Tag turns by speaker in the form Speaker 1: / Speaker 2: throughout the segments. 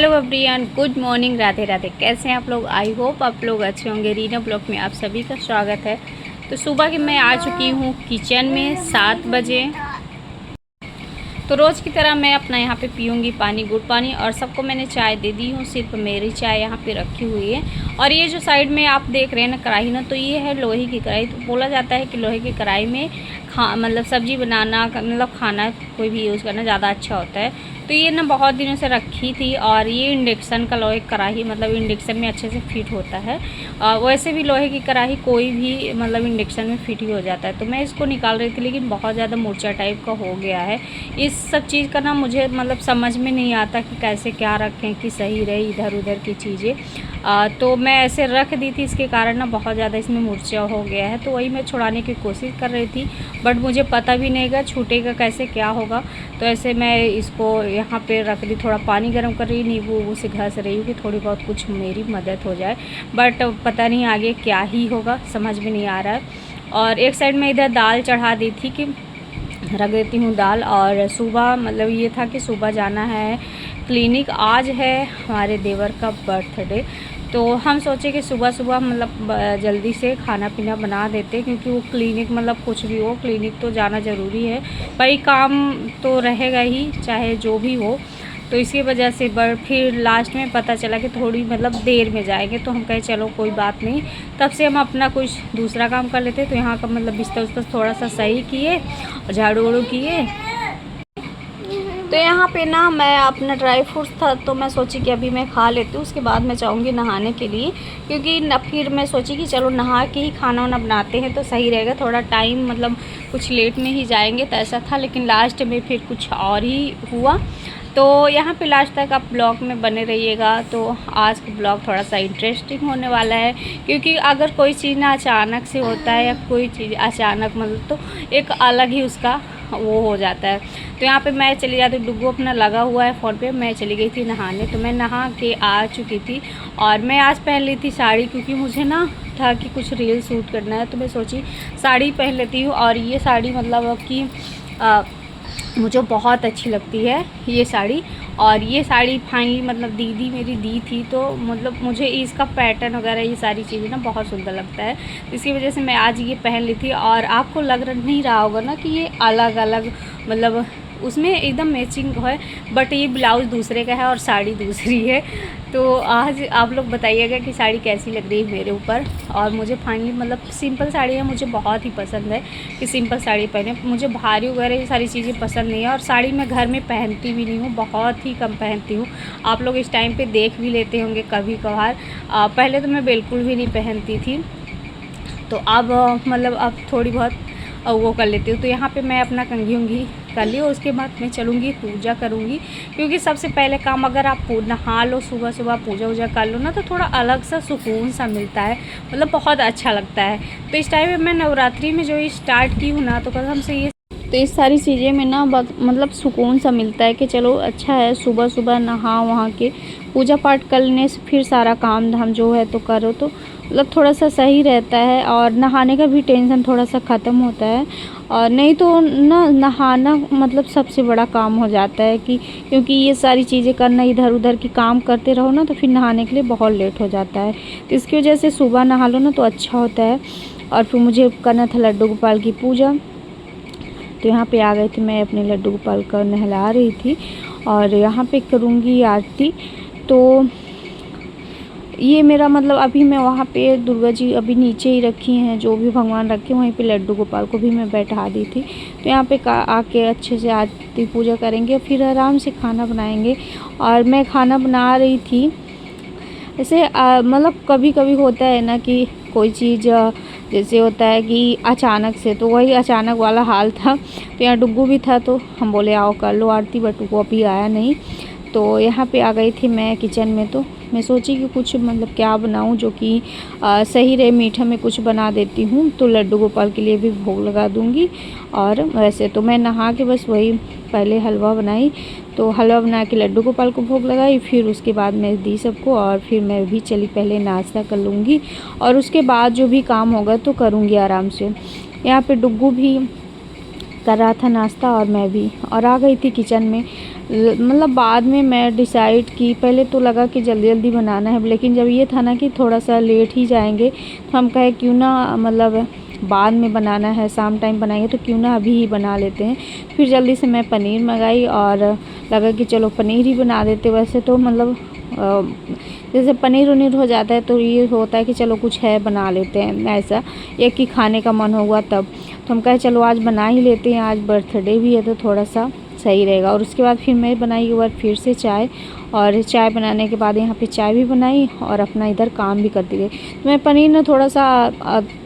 Speaker 1: Hello everyone, good morning, Radhe Radhe. कैसे हैं आप लोग? आई होप आप लोग अच्छे होंगे। रीना ब्लॉग में आप सभी का स्वागत है। तो सुबह की मैं आ चुकी हूँ किचन में 7 बजे। तो रोज़ की तरह मैं अपना यहाँ पे पीऊँगी पानी, गुड़ पानी, और सबको मैंने चाय दे दी हूँ। सिर्फ मेरी चाय यहाँ पे रखी हुई है। और ये जो साइड में आप देख रहे हैं ना कढ़ाई ना, तो ये है लोहे की कढ़ाई। तो बोला जाता है कि लोहे की कढ़ाई में मतलब सब्ज़ी बनाना, मतलब खाना कोई भी यूज़ करना ज़्यादा अच्छा होता है। तो ये ना बहुत दिनों से रखी थी, और ये इंडक्शन का लोहे की कढ़ाई, मतलब इंडक्शन में अच्छे से फिट होता है। वैसे भी लोहे की कढ़ाई कोई भी मतलब इंडक्शन में फिट ही हो जाता है। तो मैं इसको निकाल रही थी, लेकिन बहुत ज़्यादा मुरझा टाइप का हो गया है। इस सब चीज़ का ना मुझे मतलब समझ में नहीं आता कि कैसे क्या रखें कि सही रहे इधर उधर की चीज़ें। तो मैं ऐसे रख दी थी, इसके कारण ना बहुत ज़्यादा इसमें मुरझा हो गया है। तो वही मैं छुड़ाने की कोशिश कर रही थी, बट मुझे पता भी नहीं गा छूटेगा कैसे, क्या होगा। तो ऐसे मैं इसको यहाँ पे रख दी, थोड़ा पानी गर्म कर रही, नींबू वूबू से घस रही हूँ कि थोड़ी बहुत कुछ मेरी मदद हो जाए। बट पता नहीं आगे क्या ही होगा, समझ में नहीं आ रहा है। और एक साइड में इधर दाल चढ़ा दी थी कि रख देती हूँ दाल। और सुबह मतलब ये था कि सुबह जाना है क्लिनिक। आज है हमारे देवर का बर्थडे, तो हम सोचे कि सुबह सुबह मतलब जल्दी से खाना पीना बना देते, क्योंकि वो क्लिनिक मतलब कुछ भी हो, क्लिनिक तो जाना ज़रूरी है भाई, काम तो रहेगा ही चाहे जो भी हो। तो इसी वजह से फिर लास्ट में पता चला कि थोड़ी मतलब देर में जाएंगे। तो हम कहे चलो कोई बात नहीं, तब से हम अपना कुछ दूसरा काम कर लेते। तो यहाँ का मतलब बिस्तर उस्तर थोड़ा सा सही किए और झाड़ू वाड़ू किए। तो यहाँ पे ना मैं अपना ड्राई फ्रूट्स था, तो मैं सोची कि अभी मैं खा लेती हूँ, उसके बाद मैं जाऊँगी नहाने के लिए। क्योंकि न फिर मैं सोची कि चलो नहा के ही खाना वाना बनाते हैं तो सही रहेगा। थोड़ा टाइम मतलब कुछ लेट में ही जाएंगे तो ऐसा था, लेकिन लास्ट में फिर कुछ और ही हुआ। तो यहाँ पे लास्ट तक आप ब्लॉग में बने रहिएगा। तो आज का ब्लॉग थोड़ा सा इंटरेस्टिंग होने वाला है, क्योंकि अगर कोई चीज़ ना अचानक से होता है या कोई चीज़ अचानक मतलब तो एक अलग ही उसका वो हो जाता है। तो यहाँ पे मैं चली जाती हूँ, डुग्गू अपना लगा हुआ है फ़ोन पे। मैं चली गई थी नहाने, तो मैं नहा के आ चुकी थी। और मैं आज पहन ली थी साड़ी, क्योंकि मुझे ना था कि कुछ रील शूट करना है, तो मैं सोची साड़ी पहन लेती हूँ। और ये साड़ी मतलब कि मुझे बहुत अच्छी लगती है ये साड़ी। और ये साड़ी फाइनली मतलब दीदी मेरी दी थी, तो मतलब मुझे इसका पैटर्न वगैरह ये सारी चीज़ें ना बहुत सुंदर लगता है। तो इसकी वजह से मैं आज ये पहन ली थी। और आपको लग नहीं रहा होगा ना कि ये अलग अलग मतलब उसमें एकदम मैचिंग है, बट ये ब्लाउज़ दूसरे का है और साड़ी दूसरी है। तो आज आप लोग बताइएगा कि साड़ी कैसी लग रही है मेरे ऊपर। और मुझे फाइनली मतलब सिंपल साड़ी है, मुझे बहुत ही पसंद है कि सिंपल साड़ी पहने। मुझे भारी वगैरह ये सारी चीज़ें पसंद नहीं है, और साड़ी मैं घर में पहनती भी नहीं हूँ, बहुत ही कम पहनती हूँ। आप लोग इस टाइम पे देख भी लेते होंगे कभी कभार। पहले तो मैं बिल्कुल भी नहीं पहनती थी, तो अब मतलब अब थोड़ी बहुत वो कर लेती हूँ। तो यहाँ पे मैं अपना कंघी उंघी कर ली, और उसके बाद मैं चलूँगी पूजा करूँगी। क्योंकि सबसे पहले काम अगर आप नहा लो, सुबह सुबह पूजा वूजा कर लो ना, तो थोड़ा अलग सा सुकून सा मिलता है, मतलब बहुत अच्छा लगता है। तो इस टाइम में मैं नवरात्रि में जो स्टार्ट की हूँ ना, तो कसम से ये तो इस सारी चीज़ें में ना मतलब सुकून सा मिलता है कि चलो अच्छा है, सुबह सुबह नहा वहाँ के पूजा पाठ करने से फिर सारा काम धाम जो है तो करो, तो मतलब थोड़ा सा सही रहता है। और नहाने का भी टेंशन थोड़ा सा ख़त्म होता है। और नहीं तो ना नहाना मतलब सबसे बड़ा काम हो जाता है कि क्योंकि ये सारी चीज़ें करना, इधर उधर की काम करते रहो ना, तो फिर नहाने के लिए बहुत लेट हो जाता है। तो इसकी वजह से सुबह नहा लो ना तो अच्छा होता है। और फिर मुझे करना था लड्डू गोपाल की पूजा। तो यहाँ पे आ गई थी, मैं अपने लड्डू गोपाल का नहला रही थी, और यहाँ पे करूँगी आरती। तो ये मेरा मतलब अभी मैं वहाँ पे दुर्गा जी अभी नीचे ही रखी हैं, जो भी भगवान रखे वहीं पे लड्डू गोपाल को भी मैं बैठा दी थी। तो यहाँ पे आके अच्छे से आरती पूजा करेंगे, फिर आराम से खाना बनाएंगे। और मैं खाना बना रही थी ऐसे मतलब कभी कभी होता है ना कि कोई चीज़ जैसे होता है कि अचानक से, तो वही अचानक वाला हाल था। तो यहाँ डुग्गू भी था, तो हम बोले आओ कर लो आरती, बट वो अभी आया नहीं। तो यहाँ पे आ गई थी मैं किचन में। तो मैं सोची कि कुछ मतलब क्या बनाऊँ जो कि सही रहे, मीठा में कुछ बना देती हूँ, तो लड्डू गोपाल के लिए भी भोग लगा दूँगी। और वैसे तो मैं नहा के बस वही पहले हलवा बनाई, तो हलवा बना के लड्डू गोपाल को भोग लगाई, फिर उसके बाद मैं दी सबको, और फिर मैं भी चली पहले नाश्ता कर लूँगी, और उसके बाद जो भी काम होगा तो करूँगी आराम से। यहाँ पे डुग्गू भी कर रहा था नाश्ता, और मैं भी, और आ गई थी किचन में।
Speaker 2: मतलब बाद में मैं डिसाइड की, पहले तो लगा कि जल्दी जल्दी बनाना है, लेकिन जब ये था ना कि थोड़ा सा लेट ही जाएंगे तो हम कहे क्यों ना मतलब बाद में बनाना है, शाम टाइम बनाएंगे तो क्यों ना अभी ही बना लेते हैं। फिर जल्दी से मैं पनीर मंगाई और लगा कि चलो पनीर ही बना देते। वैसे तो मतलब जैसे पनीर वनीर हो जाता है तो ये होता है कि चलो कुछ है बना लेते हैं, ऐसा एक ही खाने का मन होगा तब। तो हम कहे चलो आज बना ही लेते हैं, आज बर्थडे भी है तो थोड़ा सा सही रहेगा। और उसके बाद फिर मैं बनाई एक बार फिर से चाय, और चाय बनाने के बाद यहाँ पे चाय भी बनाई और अपना इधर काम भी करती गई। तो मैं पनीर ना थोड़ा सा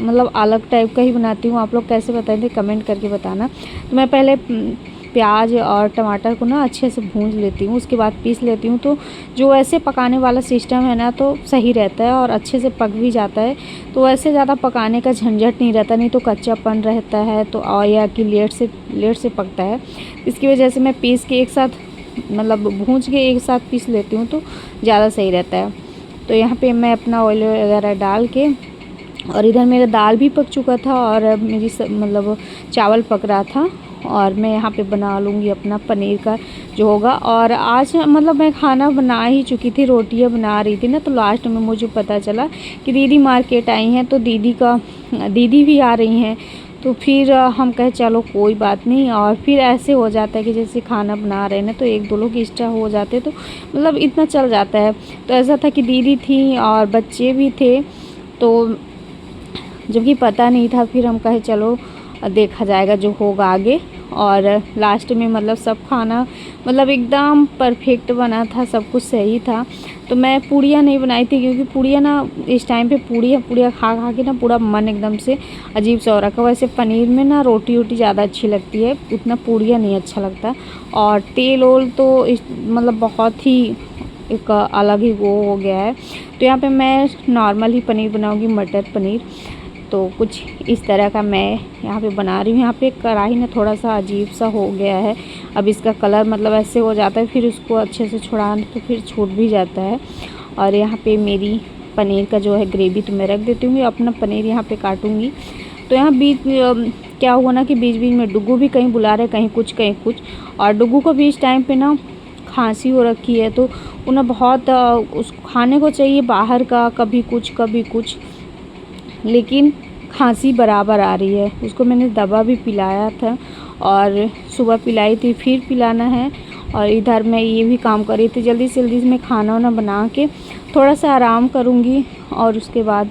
Speaker 2: मतलब अलग टाइप का ही बनाती हूँ, आप लोग कैसे बताते थे कमेंट करके बताना। तो मैं पहले प्याज और टमाटर को ना अच्छे से भूंज लेती हूँ, उसके बाद पीस लेती हूँ। तो जो ऐसे पकाने वाला सिस्टम है ना तो सही रहता है और अच्छे से पक भी जाता है। तो ऐसे ज़्यादा पकाने का झंझट नहीं रहता, नहीं तो कच्चापन रहता है तो या कि लेट से पकता है। इसकी वजह से मैं पीस के एक साथ मतलब भूंज के एक साथ पीस लेती हूँ तो ज़्यादा सही रहता है। तो यहाँ पे मैं अपना ऑयल वगैरह डाल के, और इधर मेरा दाल भी पक चुका था और मेरी मतलब चावल पक रहा था, और मैं यहाँ पे बना लूँगी अपना पनीर का जो होगा। और आज मतलब मैं खाना बना ही चुकी थी, रोटियाँ बना रही थी ना, तो लास्ट में मुझे पता चला कि दीदी मार्केट आई हैं, तो दीदी भी आ रही हैं। तो फिर हम कहे चलो कोई बात नहीं, और फिर ऐसे हो जाता है कि जैसे खाना बना रहे हैं ना तो एक दो लोग एक्स्ट्रा हो जाते तो मतलब इतना चल जाता है। तो ऐसा था कि दीदी थी और बच्चे भी थे, तो जबकि पता नहीं था, फिर हम कहे चलो देखा जाएगा जो होगा आगे। और लास्ट में मतलब सब खाना मतलब एकदम परफेक्ट बना था, सब कुछ सही था। तो मैं पूड़ियाँ नहीं बनाई थी क्योंकि पूड़ियाँ ना इस टाइम पे पूड़ियाँ खा खा के ना पूरा मन एकदम से अजीब सा हो रखा। वैसे पनीर में ना रोटी वोटी ज़्यादा अच्छी लगती है, उतना पूड़ियाँ नहीं अच्छा लगता। और तेल ओल तो मतलब बहुत ही एक अलग ही वो हो गया है। तो यहाँ पे मैं नॉर्मल ही पनीर बनाऊँगी, मटर पनीर। तो कुछ इस तरह का मैं यहाँ पे बना रही हूँ। यहाँ पे कढ़ाई ना थोड़ा सा अजीब सा हो गया है, अब इसका कलर मतलब ऐसे हो जाता है, फिर उसको अच्छे से छुड़ाने तो फिर छूट भी जाता है। और यहाँ पे मेरी पनीर का जो है ग्रेवी तो मैं रख देती हूँ, अपना पनीर यहाँ पे काटूँगी। तो यहाँ बीच क्या हुआ ना कि बीच बीच में डुग्गू भी कहीं बुला रहे, कहीं कुछ। और डुग्गू को भी इस टाइम पे ना खांसी हो रखी है, तो उन्हें बहुत उस खाने को चाहिए बाहर का, कभी कुछ, लेकिन खांसी बराबर आ रही है। उसको मैंने दवा भी पिलाया था और सुबह पिलाई थी, फिर पिलाना है। और इधर मैं ये भी काम कर रही थी, जल्दी से मैं खाना वाना बना के थोड़ा सा आराम करूँगी। और उसके बाद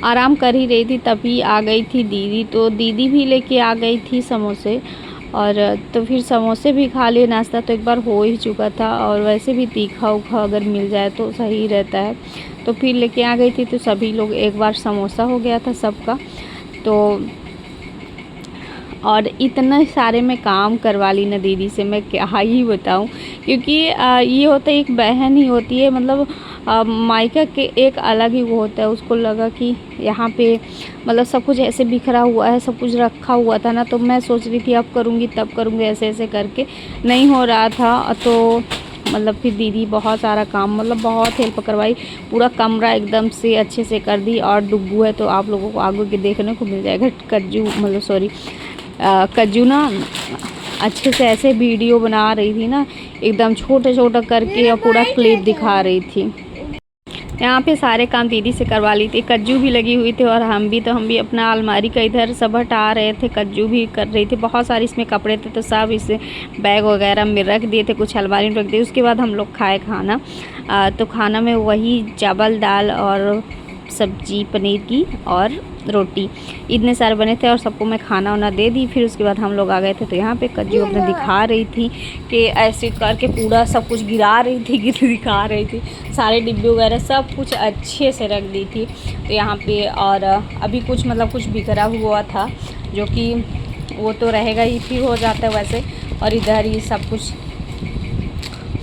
Speaker 2: आराम कर ही रही थी तभी आ गई थी दीदी, तो दीदी भी लेके आ गई थी समोसे। और तो फिर समोसे भी खा लिए, नाश्ता तो एक बार हो ही चुका था, और वैसे भी तीखा उखा अगर मिल जाए तो सही रहता है। तो फिर लेके आ गई थी, तो सभी लोग एक बार समोसा हो गया था सबका। तो और इतना सारे मैं काम करवा ली ना दीदी से, मैं क्या ही बताऊं। क्योंकि ये होता है, एक बहन ही होती है, मतलब मायका के एक अलग ही वो होता है। उसको लगा कि यहाँ पे मतलब सब कुछ ऐसे बिखरा हुआ है, सब कुछ रखा हुआ था ना, तो मैं सोच रही थी अब करूँगी तब करूँगी, ऐसे ऐसे करके नहीं हो रहा था। तो मतलब फिर दीदी बहुत सारा काम मतलब बहुत हेल्प करवाई, पूरा कमरा एकदम से अच्छे से कर दी। और डुग्गू है तो आप लोगों को आगे के देखने को मिल जाएगा, कज्जू मतलब सॉरी कज्जू ना अच्छे से ऐसे वीडियो बना रही थी ना, एकदम छोटा करके और पूरा क्लिप दिखा रही थी। यहाँ पे सारे काम दीदी से करवा ली थी, कज्जू भी लगी हुई थी, और हम भी अपना अलमारी का इधर सब हटा रहे थे, कज्जू भी कर रही थी। बहुत सारे इसमें कपड़े थे तो सब इसे बैग वगैरह में रख दिए थे, कुछ अलमारी में रख दिए। उसके बाद हम लोग खाए खाना। तो खाना में वही चावल दाल और सब्जी पनीर की और रोटी, इतने सारे बने थे और सबको मैं खाना वाना दे दी। फिर उसके बाद हम लोग आ गए थे। तो यहाँ पे कज्जू अपने दिखा रही थी कि ऐसे करके पूरा सब कुछ गिरा रही थी, दिखा रही थी, सारे डिब्बे वगैरह सब कुछ अच्छे से रख दी थी। तो यहाँ पे और अभी कुछ मतलब कुछ बिखरा हुआ था, जो कि वो तो रहेगा ही, फिर हो जाता है वैसे। और इधर ही सब कुछ,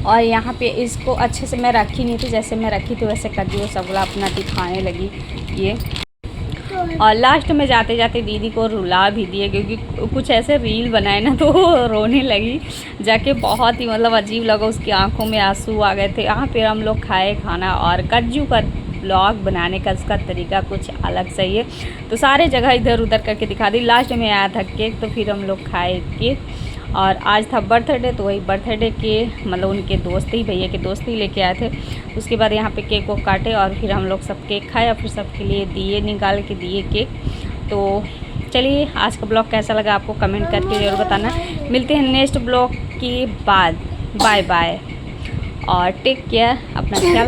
Speaker 2: और यहाँ पे इसको अच्छे से मैं रखी नहीं थी, जैसे मैं रखी थी वैसे कज्जू सबला अपना दिखाने लगी ये। और लास्ट में जाते जाते दीदी को रुला भी दिए, क्योंकि कुछ ऐसे रील बनाए ना तो रोने लगी जाके, बहुत ही मतलब अजीब लगा, उसकी आंखों में आंसू आ गए थे। यहाँ पे हम लोग खाए खाना, और कज्जू का ब्लॉग बनाने का उसका तरीका कुछ अलग सही है, तो सारे जगह इधर उधर करके दिखा दी। लास्ट में आया था केक, तो फिर हम लोग खाए केक।
Speaker 1: और आज था बर्थडे, तो वही बर्थडे के मतलब उनके दोस्त ही, भैया के दोस्त ही लेके आए थे। उसके बाद यहाँ पे केक को काटे और फिर हम लोग सब केक खाए और फिर सबके लिए दिए निकाल के दिए केक। तो चलिए, आज का ब्लॉग कैसा लगा आपको कमेंट करके ज़रूर बताना। मिलते हैं नेक्स्ट ब्लॉग के बाद। बाय बाय और टेक केयर, अपना ख्याल